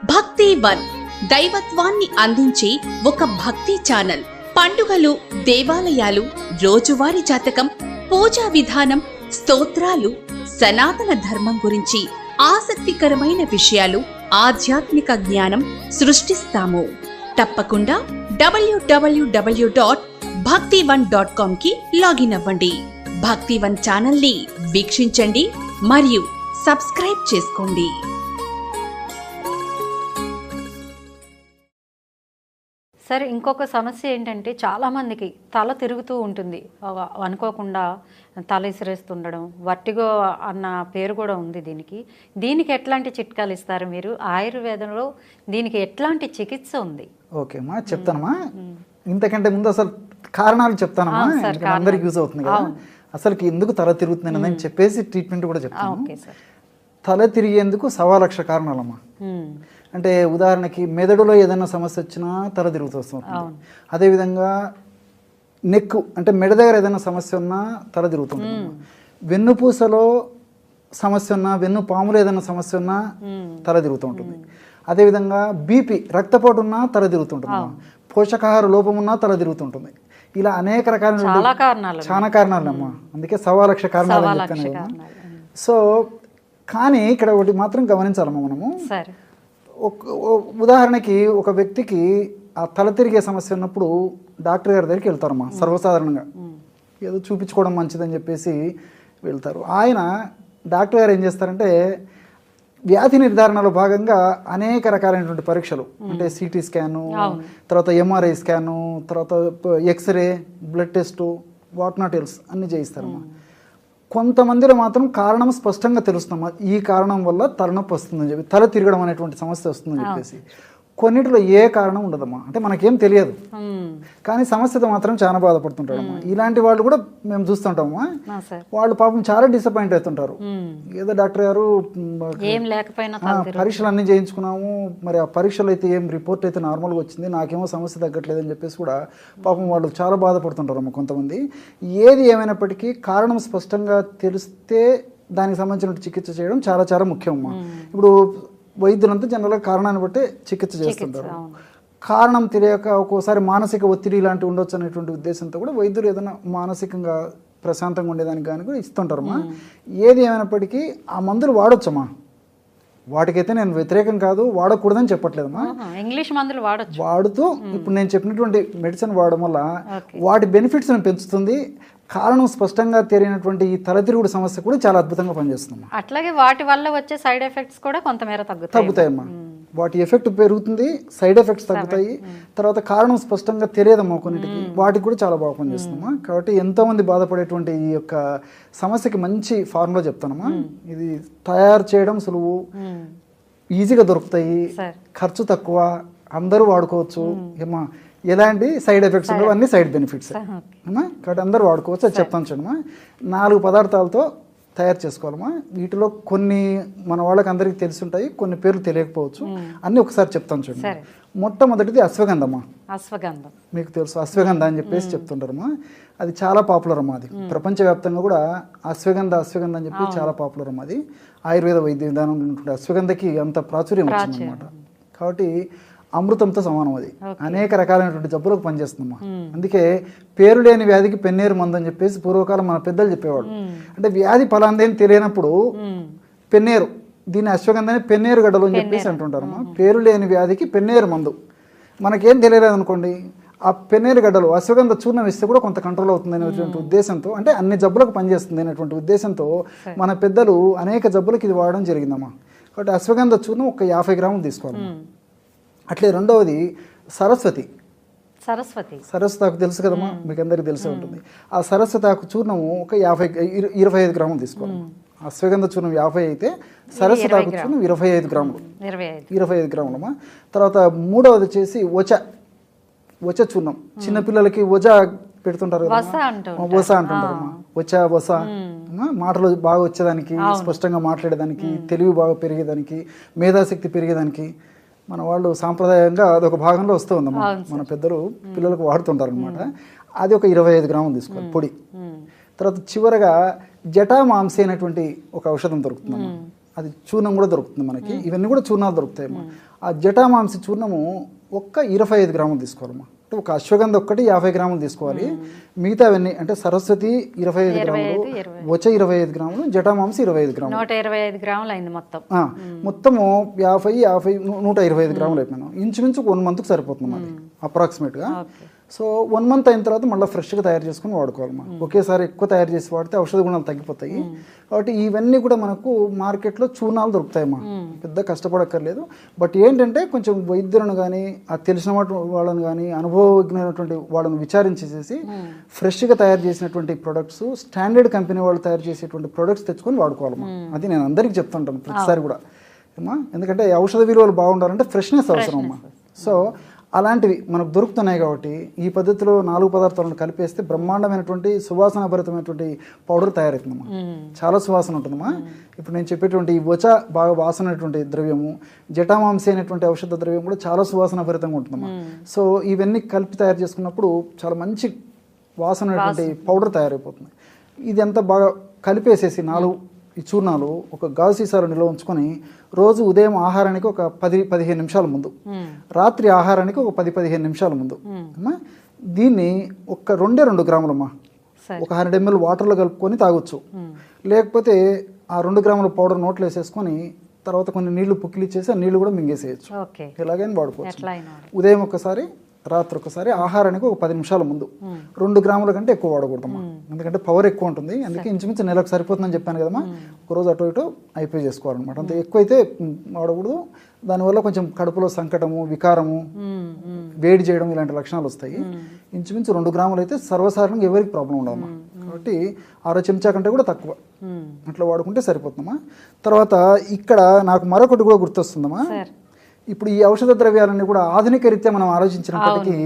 భక్తి వన్ దైవత్వాన్ని అందించే ఒక భక్తి ఛానల్. పండుగలు, దేవాలయాలు, రోజువారీ జాతకం, పూజా విధానం, స్తోత్రాలు, సనాతన ధర్మం గురించి ఆసక్తికరమైన విషయాలు, ఆధ్యాత్మిక జ్ఞానం సృష్టిస్తాము. తప్పకుండా www.bhakti1.com కి లాగిన్ అవ్వండి. భక్తి1 ఛానల్ ని వీక్షించండి మరియు సబ్స్క్రైబ్ చేసుకోండి. సరే, ఇంకొక సమస్య ఏంటంటే చాలామందికి తల తిరుగుతూ ఉంటుంది, అనుకోకుండా తల ఇసిరేస్తుండడం, వర్టిగో అన్న పేరు కూడా ఉంది దీనికి ఎట్లాంటి చిట్కాలు ఇస్తారు మీరు? ఆయుర్వేదంలో దీనికి ఎట్లాంటి చికిత్స ఉంది? ఓకే అమ్మా, చెప్తానమ్మా. ఇంతకంటే ముందు అసలు కారణాలు చెప్తానమ్మా, అందరికి యూజ్ అవుతుంది కదా. అసలుకి ఎందుకు తల తిరుగుతుంది అని చెప్పేసి ట్రీట్మెంట్ కూడా చెప్తాను. తల తిరిగేందుకు 1,00,000 కారణాలమ్మా. అంటే ఉదాహరణకి మెదడులో ఏదైనా సమస్య వచ్చినా తల తిరుగుతూ వస్తుంది. అదేవిధంగా నెక్ అంటే మెడ దగ్గర ఏదైనా సమస్య ఉన్నా తల తిరుగుతుంది. వెన్నుపూసలో సమస్య ఉన్నా, వెన్ను పాములో ఏదైనా సమస్య ఉన్నా తల తిరుగుతూ ఉంటుంది. అదేవిధంగా బీపీ రక్తపోటు ఉన్నా తల తిరుగుతుంటుంది. పోషకాహార లోపం ఉన్నా తల తిరుగుతుంటుంది. ఇలా అనేక రకాల చాలా కారణాలు అమ్మా. అందుకే 1,00,000 కారణాలు చెప్తాను. సో కానీ ఇక్కడ ఒకటి మాత్రం గమనించాలమ్మా మనము. ఉదాహరణకి ఒక వ్యక్తికి ఆ తల తిరిగే సమస్య ఉన్నప్పుడు డాక్టర్ గారి దగ్గరికి వెళ్తారమ్మా. సర్వసాధారణంగా ఏదో చూపించుకోవడం మంచిదని చెప్పేసి వెళ్తారు. డాక్టర్ గారు ఏం చేస్తారంటే వ్యాధి నిర్ధారణలో భాగంగా అనేక రకాలైనటువంటి పరీక్షలు, అంటే సిటీ స్కాను, తర్వాత ఎంఆర్ఐ స్కాను, తర్వాత X-ray, blood test, what not else అన్నీ చేయిస్తారమ్మా. కొంతమందిలో మాత్రం కారణం స్పష్టంగా తెలుస్తుందమ్మా. ఈ కారణం వల్ల తలనొప్పి వస్తుందని చెప్పి, తల తిరగడం అనేటువంటి సమస్య వస్తుందని చెప్పేసి. కొన్నిటిలో ఏ కారణం ఉండదమ్మా, అంటే మనకేం తెలియదు, కానీ సమస్యతో మాత్రం చాలా బాధపడుతుంటారమ్మా. ఇలాంటి వాళ్ళు కూడా మేము చూస్తుంటామమ్మా. వాళ్ళు పాపం చాలా డిసప్పాయింట్ అవుతుంటారు. ఏదో డాక్టర్ గారు పరీక్షలు అన్నీ చేయించుకున్నాము, మరి ఆ పరీక్షలు అయితే ఏం రిపోర్ట్ అయితే నార్మల్గా వచ్చింది, నాకేమో సమస్య తగ్గట్లేదు అని చెప్పేసి కూడా పాపం వాళ్ళు చాలా బాధపడుతుంటారమ్మా కొంతమంది. ఏది ఏమైనప్పటికీ కారణం స్పష్టంగా తెలిస్తే దానికి సంబంధించిన చికిత్స చేయడం చాలా చాలా ముఖ్యమమ్మా. ఇప్పుడు వైద్యులంతా జనరల్గా కారణాన్ని బట్టి చికిత్స చేస్తుంటారు. కారణం తెలియక ఒక్కోసారి మానసిక ఒత్తిడి ఇలాంటివి ఉండొచ్చు అనేటువంటి ఉద్దేశంతో కూడా వైద్యులు ఏదైనా మానసికంగా ప్రశాంతంగా ఉండేదానికి కానీ కూడా ఇస్తుంటారమ్మా. ఏది ఏమైనప్పటికీ ఆ మందులు వాడొచ్చమ్మా. వాటికైతే నేను వ్యతిరేకం కాదు, వాడకూడదని చెప్పట్లేదమ్మా. ఇంగ్లీష్ మందులు వాడుతూ ఇప్పుడు నేను చెప్పినటువంటి మెడిసిన్ వాడడం వల్ల వాటి బెనిఫిట్స్ పెంచుతుంది. కారణం స్పష్టంగా తెలియనటువంటి ఈ తలతిరుగుడు సమస్య కూడా చాలా అద్భుతంగా పనిచేస్తుంది. అట్లాగే వాటి వల్ల వచ్చే సైడ్ ఎఫెక్ట్స్ కూడా కొంతమేర తగ్గుతాయమ్మా. వాటి ఎఫెక్ట్ పెరుగుతుంది, సైడ్ ఎఫెక్ట్స్ తగ్గుతాయి. తర్వాత కారణం స్పష్టంగా తెలియదమ్మా కొన్నిటికి, వాటికి కూడా చాలా బాగా పనిచేస్తుందమ్మా. కాబట్టి ఎంతోమంది బాధపడేటువంటి ఈ యొక్క సమస్యకి మంచి ఫార్ములా చెప్తానమ్మా. ఇది తయారు చేయడం సులువు, ఈజీగా దొరుకుతాయి, ఖర్చు తక్కువ, అందరూ వాడుకోవచ్చు. ఏమా ఎలాంటి సైడ్ ఎఫెక్ట్స్ ఉండవు, అన్ని సైడ్ బెనిఫిట్స్ అమ్మా. కాబట్టి అందరూ వాడుకోవచ్చు. అది చెప్తాను చూడమ్మా. 4 పదార్థాలతో తయారు చేసుకోవాలమ్మా. వీటిలో కొన్ని మన వాళ్ళకి అందరికీ తెలిసి ఉంటాయి, కొన్ని పేర్లు తెలియకపోవచ్చు. అన్నీ ఒకసారి చెప్తాను చూడండి. మొట్టమొదటిది అశ్వగంధమ్మా. అశ్వగంధం మీకు తెలుసు, అశ్వగంధ అని చెప్పేసి చెప్తుంటారమ్మా. అది చాలా పాపులర్ అమ్మా. అది ప్రపంచవ్యాప్తంగా కూడా అశ్వగంధ అని చెప్పి చాలా పాపులర్ అమ్మా. అది ఆయుర్వేద వైద్య విధానం ఉంటుండే అశ్వగంధకి అంత ప్రాచుర్యం వచ్చిందనమాట. కాబట్టి అమృతంతో సమానం. అది అనేక రకాలైనటువంటి జబ్బులకు పనిచేస్తుందమ్మా. అందుకే పేరు లేని వ్యాధికి పెన్నేరు మందు అని చెప్పేసి పూర్వకాలం మన పెద్దలు చెప్పేవాడు. అంటే వ్యాధి ఫలాందేని తెలియనప్పుడు పెన్నేరు, దీన్ని అశ్వగంధని పెన్నేరు గడ్డలు అని చెప్పేసి అంటుంటారమ్మా. పేరు లేని వ్యాధికి పెన్నేరు మందు. మనకేం తెలియలేదు అనుకోండి, ఆ పెన్నేరు గడ్డలు అశ్వగంధ చూర్ణం ఇస్తే కూడా కొంత కంట్రోల్ అవుతుంది అనేటువంటి ఉద్దేశంతో, అంటే అన్ని జబ్బులకు పనిచేస్తుంది అనేటువంటి ఉద్దేశంతో మన పెద్దలు అనేక జబ్బులకు ఇది వాడడం జరిగిందమ్మా. కాబట్టి అశ్వగంధ చూర్ణం ఒక 50 గ్రాములు తీసుకోవాలి. అట్లే రెండవది సరస్వతి ఆకు తెలుసు కదమ్మా, మీకు అందరికి తెలిసే ఉంటుంది. ఆ సరస్వతి ఆకు చూర్ణము ఒక 25 గ్రాములు తీసుకోవాలి. అశ్వగంధ చూర్ణం 50 అయితే సరస్వతి ఆకు చూర్ణం 25 గ్రాములు. 25 గ్రాములమ్మా. తర్వాత మూడవది వచ్చేసి వచ చూర్ణం. చిన్నపిల్లలకి వజ పెడుతుంటారు కదా, వస అంటుంటారమ్మా. వస మాటలు బాగా వచ్చేదానికి, స్పష్టంగా మాట్లాడేదానికి, తెలివి బాగా పెరిగేదానికి, మేధాశక్తి పెరిగేదానికి మన వాళ్ళు సాంప్రదాయంగా అదొక భాగంలో వస్తూ ఉందమ్మా. మన పెద్దలు పిల్లలకు వాడుతుంటారు అనమాట. అది ఒక 25 గ్రాములు తీసుకోవాలి పొడి. తర్వాత చివరగా జటామాంసి అనేటువంటి ఒక ఔషధం దొరుకుతుందమ్మా. అది చూర్ణం కూడా దొరుకుతుంది మనకి. ఇవన్నీ కూడా చూర్ణాలు దొరుకుతాయమ్మా. ఆ జటామాంసి చూర్ణము ఒక్క 25 గ్రాములు తీసుకోవాలమ్మా. అంటే ఒక అశ్వగంధ ఒక్కటి 50 గ్రాములు తీసుకోవాలి. మిగతా అవన్నీ అంటే సరస్వతి 25 గ్రాములు, వచ 25 గ్రాములు, జటామాంసి 25 గ్రాములు, 125 గ్రాములు అయింది మొత్తం. మొత్తము 50 125 గ్రాములు అయిపోయినాం. ఇంచుమించు 1 మంత్కి సరిపోతుంది అది అప్రాక్సిమేట్గా. సో 1 మంత్ అయిన తర్వాత మళ్ళీ ఫ్రెష్గా తయారు చేసుకుని వాడుకోవాలమ్మా. ఒకేసారి ఎక్కువ తయారు చేసి వాడితే ఔషధ గుణాలు తగ్గిపోతాయి. కాబట్టి ఇవన్నీ కూడా మనకు మార్కెట్లో చూర్ణాలు దొరుకుతాయమ్మా, పెద్ద కష్టపడక్కర్లేదు. బట్ ఏంటంటే కొంచెం వైద్యులను కానీ ఆ తెలిసిన వాళ్ళని కానీ అనుభవజ్ఞమైనటువంటి వాళ్ళని విచారించేసేసి ఫ్రెష్గా తయారు చేసినటువంటి ప్రొడక్ట్స్, స్టాండర్డ్ కంపెనీ వాళ్ళు తయారు చేసేటువంటి ప్రొడక్ట్స్ తెచ్చుకొని వాడుకోవాలమ్మా. అది నేను అందరికీ చెప్తుంటాను ప్రతిసారి కూడా అమ్మా. ఎందుకంటే ఔషధ విలువలు బాగుండాలంటే ఫ్రెష్నెస్ అవసరం అమ్మా. సో అలాంటివి మనకు దొరుకుతున్నాయి కాబట్టి ఈ పద్ధతిలో 4 పదార్థాలను కలిపేస్తే బ్రహ్మాండమైనటువంటి సువాసన భరితమైనటువంటి పౌడర్ తయారవుతుందమ్మా. చాలా సువాసన ఉంటుందమ్మా. ఇప్పుడు నేను చెప్పేటువంటి ఈ వచ బాగా వాసన అనేటువంటి ద్రవ్యము, జటామాంసి అనేటువంటి ఔషధ ద్రవ్యం కూడా చాలా సువాసన భరితంగా ఉంటుందమ్మా. సో ఇవన్నీ కలిపి తయారు చేసుకున్నప్పుడు చాలా మంచి వాసన అనేటువంటి పౌడర్ తయారైపోతుంది. ఇది అంతా బాగా కలిపేసేసి 4 ఈ చూర్ణాలు ఒక గాజు సీసాలో నిల్వ ఉంచుకొని రోజు ఉదయం ఆహారానికి ఒక 10-15 నిమిషాల ముందు, రాత్రి ఆహారానికి ఒక 10-15 నిమిషాల ముందు అమ్మా దీన్ని ఒక 2 గ్రాములమ్మా ఒక 100 ml వాటర్లో కలుపుకొని తాగొచ్చు. లేకపోతే ఆ 2 గ్రాముల పౌడర్ నోట్లో వేసేసుకొని తర్వాత కొన్ని నీళ్లు పుక్కిలిచ్చేసి ఆ నీళ్లు కూడా మింగేసేయచ్చు. ఎలాగైనా వాడుకోవచ్చు. ఉదయం ఒకసారి, రాత్రి ఒకసారి, ఆహారానికి ఒక 10 నిమిషాల ముందు. 2 గ్రాముల కంటే ఎక్కువ వాడకూడదమ్మా, ఎందుకంటే పవర్ ఎక్కువ ఉంటుంది. అందుకే ఇంచుమించు నెలకు సరిపోతుందని చెప్పాను కదమ్మా. ఒకరోజు అటు ఇటు అయిపోయి చేసుకోవాలన్నమాట. అంత ఎక్కువైతే వాడకూడదు. దానివల్ల కొంచెం కడుపులో సంకటము, వికారము, వేడి చేయడం ఇలాంటి లక్షణాలు వస్తాయి. ఇంచుమించు 2 గ్రాములు అయితే సర్వసాధారణంగా ఎవరికి ప్రాబ్లం ఉండదమ్మా. కాబట్టి 6 చెంచా కంటే కూడా తక్కువ అట్లా వాడుకుంటే సరిపోతుందమ్మా. తర్వాత ఇక్కడ నాకు మరొకటి కూడా గుర్తొస్తుందమ్మా. ఇప్పుడు ఈ ఔషధ ద్రవ్యాలన్నీ కూడా ఆధునిక రీత్యా మనం ఆలోచించినప్పటికీ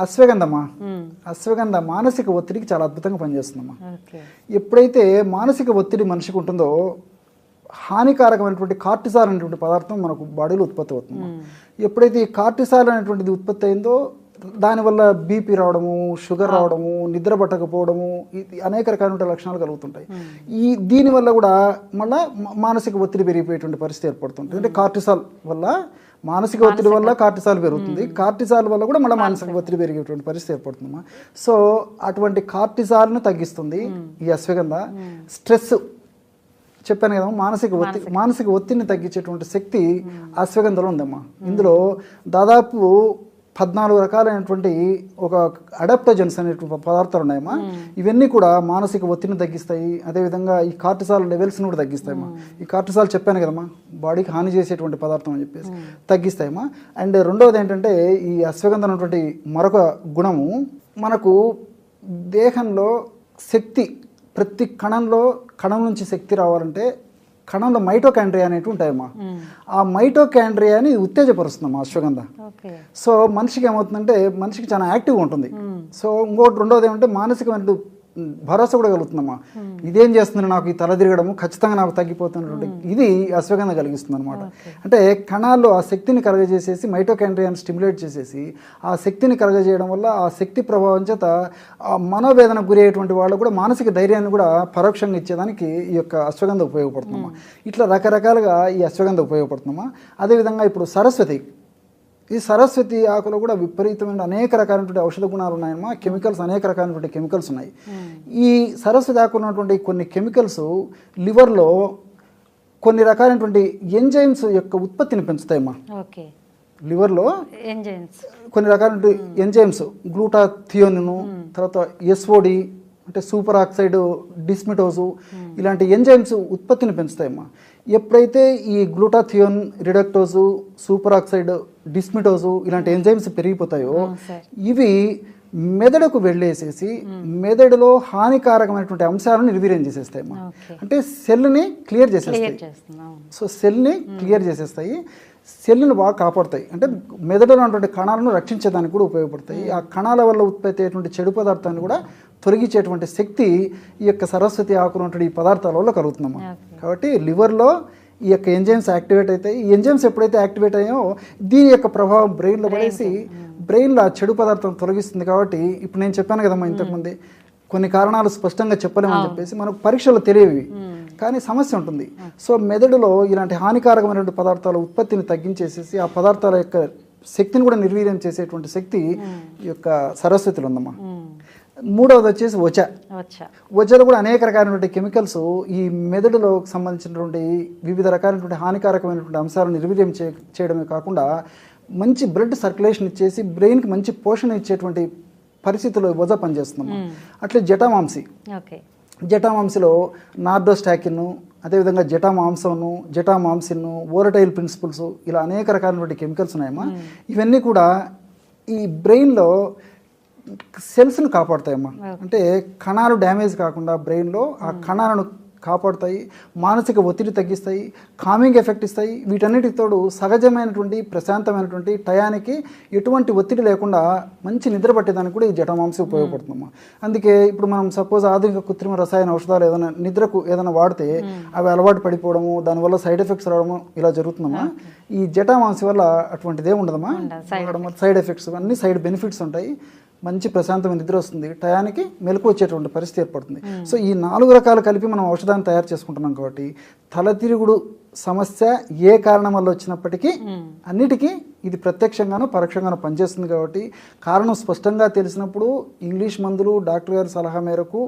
అశ్వగంధమ్మా, అశ్వగంధ మానసిక ఒత్తిడికి చాలా అద్భుతంగా పనిచేస్తుందమ్మా. ఎప్పుడైతే మానసిక ఒత్తిడి మనిషికి ఉంటుందో హానికారకమైనటువంటి కార్టిసాల్ అనేటువంటి పదార్థం మనకు బాడీలో ఉత్పత్తి అవుతుంది. ఎప్పుడైతే ఈ కార్టిసాల్ అనేటువంటిది ఉత్పత్తి అయిందో దానివల్ల బీపీ రావడము, షుగర్ రావడము, నిద్ర పట్టకపోవడము, అనేక రకాల లక్షణాలు కలుగుతుంటాయి. దీనివల్ల కూడా మళ్ళీ మానసిక ఒత్తిడి పెరిగిపోయేటువంటి పరిస్థితి ఏర్పడుతుంది. అంటే కార్టిసాల్ వల్ల మానసిక ఒత్తిడి వల్ల కార్టిసాల్ పెరుగుతుంది, కార్టిసాల్ వల్ల కూడా మళ్ళీ మానసిక ఒత్తిడి పెరిగేటువంటి పరిస్థితి ఏర్పడుతుందమ్మా. సో అటువంటి కార్టిసాల్ను తగ్గిస్తుంది ఈ అశ్వగంధ. స్ట్రెస్ చెప్పాను కదా, మానసిక ఒత్తిడిని తగ్గించేటువంటి శక్తి అశ్వగంధలో ఉందమ్మా. ఇందులో దాదాపు 14 రకాలైనటువంటి ఒక అడాప్టోజన్స్ అనేటువంటి పదార్థాలు ఉన్నాయమ్మా. ఇవన్నీ కూడా మానసిక ఒత్తిడిని తగ్గిస్తాయి. అదేవిధంగా ఈ కార్టిసాల్ లెవెల్స్ని కూడా తగ్గిస్తాయమ్మా. ఈ కార్టిసాల్ చెప్పాను కదమ్మా, బాడీకి హాని చేసేటువంటి పదార్థం అని చెప్పేసి తగ్గిస్తాయమ్మా. అండ్ రెండవది ఏంటంటే ఈ అశ్వగంధం అనేటువంటి మరొక గుణము మనకు దేహంలో శక్తి, ప్రతి కణం నుంచి శక్తి రావాలంటే కణంలో మైటోకాండ్రియా అనేవి ఉంటాయమ్మా. ఆ మైటోకాండ్రియాని ఉత్తేజపరుస్తుందమ్మా అశ్వగంధ. సో మనిషికి ఏమవుతుందంటే మనిషికి చాలా యాక్టివ్గా ఉంటుంది. సో రెండోది ఏమంటే మానసికమైన భరోసా కూడా కలుగుతుందమ్మా. ఇదేం చేస్తుంది, నాకు ఈ తల తిరగడము ఖచ్చితంగా నాకు తగ్గిపోతున్నటువంటి ఇది అశ్వగంధ కలిగిస్తుంది అనమాట. అంటే కణాల్లో ఆ శక్తిని కలగజేసేసి మైటోకాండ్రియాని స్టిమ్యులేట్ చేసేసి ఆ శక్తిని కలగజేయడం వల్ల ఆ శక్తి ప్రభావం చేత మనోవేదనకు గురి అయ్యేటువంటి వాళ్ళు కూడా మానసిక ధైర్యాన్ని కూడా పరోక్షంగా ఇచ్చేదానికి ఈ యొక్క అశ్వగంధ ఉపయోగపడుతుందమ్మా. ఇట్లా రకరకాలుగా ఈ అశ్వగంధ ఉపయోగపడుతుందమ్మా. అదేవిధంగా ఇప్పుడు ఈ సరస్వతి ఆకులో కూడా విపరీతమైన అనేక రకాలైనటువంటి ఔషధ గుణాలు ఉన్నాయమ్మా. కెమికల్స్, అనేక రకాలైనటువంటి కెమికల్స్ ఉన్నాయి. ఈ సరస్వతి ఆకులో ఉన్నటువంటి కొన్ని కెమికల్స్ లివర్లో కొన్ని రకాలైనటువంటి ఎంజైమ్స్ యొక్క ఉత్పత్తిని పెంచుతాయమ్మా. లివర్లో కొన్ని రకాలైన ఎంజైమ్స్, గ్లూటాథియోనిన్, తర్వాత ఎస్ఓడి అంటే సూపర్ ఆక్సైడ్ డిస్మిటోజు, ఇలాంటి ఎంజైమ్స్ ఉత్పత్తిని పెంచుతాయమ్మా. ఎప్పుడైతే ఈ గ్లూటాథియోన్, రిడక్టోజు, సూపర్ ఆక్సైడ్, డిస్మిటోజు ఇలాంటి ఎంజైమ్స్ పెరిగిపోతాయో ఇవి మెదడుకు వెళ్ళేసేసి మెదడులో హానికారకమైనటువంటి అంశాలను నిర్వీర్యం చేసేస్తాయమ్మా. అంటే సెల్ని క్లియర్ చేసేస్తాయి. సో సెల్ని క్లియర్ చేసేస్తాయి, సెల్లును బాగా కాపాడుతాయి. అంటే మెదడులో ఉన్నటువంటి కణాలను రక్షించేదానికి కూడా ఉపయోగపడతాయి. ఆ కణాల వల్ల ఉత్పత్తి అయ్యేటువంటి చెడు పదార్థాన్ని కూడా తొలగించేటువంటి శక్తి ఈ యొక్క సరస్వతి ఆకులు ఉన్నటువంటి ఈ పదార్థాల వల్ల కలుగుతుందమ్మా. కాబట్టి లివర్లో ఈ యొక్క ఎంజైమ్స్ యాక్టివేట్ అవుతాయి. ఈ ఎంజైమ్స్ ఎప్పుడైతే యాక్టివేట్ అయ్యాయో దీని యొక్క ప్రభావం బ్రెయిన్లో పడేసి బ్రెయిన్లో ఆ చెడు పదార్థం తొలగిస్తుంది. కాబట్టి ఇప్పుడు నేను చెప్పాను కదమ్మా ఇంతకుముందే కొన్ని కారణాలు స్పష్టంగా చెప్పలేమని చెప్పేసి మనకు పరీక్షలు తెలియవి. కానీ సమస్య ఉంటుంది. సో మెదడులో ఇలాంటి హానికారకమైనటువంటి పదార్థాల ఉత్పత్తిని తగ్గించేసేసి ఆ పదార్థాల యొక్క శక్తిని కూడా నిర్వీర్యం చేసేటువంటి శక్తి ఈ యొక్క సరస్వతిలో ఉందమ్మా. మూడవది వచ్చేసి వచలో కూడా అనేక రకాలైనటువంటి కెమికల్స్ ఈ మెదడులో సంబంధించినటువంటి వివిధ రకాలైనటువంటి హానికారకమైనటువంటి అంశాలను నిర్వీర్యం చేయడమే కాకుండా మంచి బ్లడ్ సర్క్యులేషన్ ఇచ్చేసి బ్రెయిన్కి మంచి పోషణ ఇచ్చేటువంటి పరిస్థితుల్లో వజ పనిచేస్తున్నాము. అట్లే జటామాంసిలో నార్డోస్టాకిన్, అదేవిధంగా జటామాంసిన్, ఓరటైల్ ప్రిన్సిపల్స్, ఇలా అనేక రకాలైనటువంటి కెమికల్స్ ఉన్నాయమ్మా. ఇవన్నీ కూడా ఈ బ్రెయిన్లో సెల్స్ను కాపాడుతాయమ్మా. అంటే కణాలు డ్యామేజ్ కాకుండా బ్రెయిన్లో ఆ కణాలను కాపాడుతాయి, మానసిక ఒత్తిడి తగ్గిస్తాయి, కామింగ్ ఎఫెక్ట్ ఇస్తాయి. వీటన్నిటికి తోడు సహజమైనటువంటి ప్రశాంతమైనటువంటి టయానికి ఎటువంటి ఒత్తిడి లేకుండా మంచి నిద్ర పట్టేదానికి కూడా ఈ జటామాంసి ఉపయోగపడుతుందమ్మా. అందుకే ఇప్పుడు మనం సపోజ్ ఆధునిక కృత్రిమ రసాయన ఔషధాలు ఏదైనా నిద్రకు ఏదైనా వాడితే అవి అలవాటు పడిపోవడము, దానివల్ల సైడ్ ఎఫెక్ట్స్ రావడము ఇలా జరుగుతుందమ్మా. ఈ జటామాంసి వల్ల అటువంటిదే ఉండదమ్మా. సైడ్ ఎఫెక్ట్స్ అన్ని సైడ్ బెనిఫిట్స్ ఉంటాయి. మంచి ప్రశాంతమైన నిద్ర వస్తుంది, టయానికి మెలకు వచ్చేటువంటి పరిస్థితి ఏర్పడుతుంది. సో ఈ 4 రకాలు కలిపి మనం ఔషధాన్ని తయారు చేసుకుంటున్నాం కాబట్టి తలతిరుగుడు సమస్య ఏ కారణం వల్ల వచ్చినప్పటికీ అన్నిటికీ ఇది ప్రత్యక్షంగానూ పరోక్షంగానూ పనిచేస్తుంది. కాబట్టి కారణం స్పష్టంగా తెలిసినప్పుడు ఇంగ్లీష్ మందులు డాక్టర్ గారి సలహా మేరకు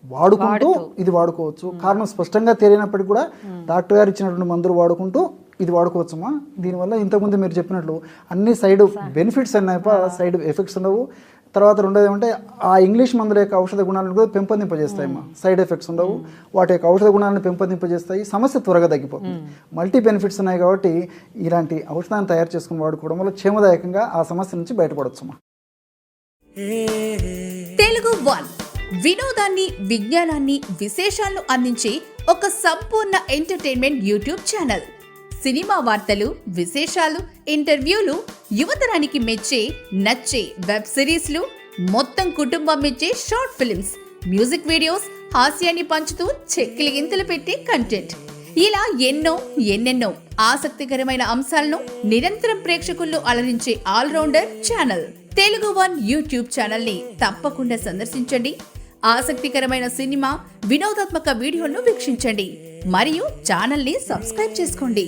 వాడుకుంటూ ఇది వాడుకోవచ్చు. కారణం స్పష్టంగా తెలియనప్పటికీ కూడా డాక్టర్ గారు ఇచ్చినటువంటి మందులు వాడుకుంటూ ఇది వాడుకోవచ్చమ్మా. దీనివల్ల ఇంతకుముందు మీరు చెప్పినట్లు అన్ని సైడ్ బెనిఫిట్స్ అన్నాయప్ప, సైడ్ ఎఫెక్ట్స్ ఉండవు. తర్వాత రెండోది ఏమంటే ఆ ఇంగ్లీష్ మందుల యొక్క ఔషధ గుణాలను కూడా పెంపొందింపజేస్తాయమ్మా. సైడ్ ఎఫెక్ట్స్ ఉండవు, వాటి యొక్క ఔషధ గుణాలను పెంపొందింపజేస్తాయి, సమస్య త్వరగా తగ్గిపోతుంది. మల్టీ బెనిఫిట్స్ ఉన్నాయి కాబట్టి ఇలాంటి ఔషధాన్ని తయారు చేసుకుని వాడుకోవడం వల్ల క్షేమదాయకంగా ఆ సమస్య నుంచి బయటపడవచ్చమ్మా. తెలుగు వన్ వినోదాన్ని, విజ్ఞానాన్ని, విశేషాలను అందించే ఒక సంపూర్ణ ఎంటర్టైన్మెంట్ యూట్యూబ్ ఛానల్. సినిమా వార్తలు, విశేషాలు, ఇంటర్వ్యూలు, యువతరానికి మెచ్చే నచ్చే వెబ్ సిరీస్లు, మొత్తం కుటుంబం మెచ్చే షార్ట్ ఫిల్మ్స్, మ్యూజిక్ వీడియోస్, హాస్యాన్ని పంచుతూ చెక్కిలిగింతలు పెట్టే కంటెంట్, ఇలా ఎన్నెన్నో ఆసక్తికరమైన అంశాలను నిరంతరం ప్రేక్షకుల్లో అలరించే allrounder channel Telugu one YouTube channel ని తప్పకుండా సందర్శించండి. ఆసక్తికరమైన సినిమా, వినోదాత్మక వీడియోలను వీక్షించండి మరియు ఛానల్ ని సబ్స్క్రైబ్ చేసుకోండి.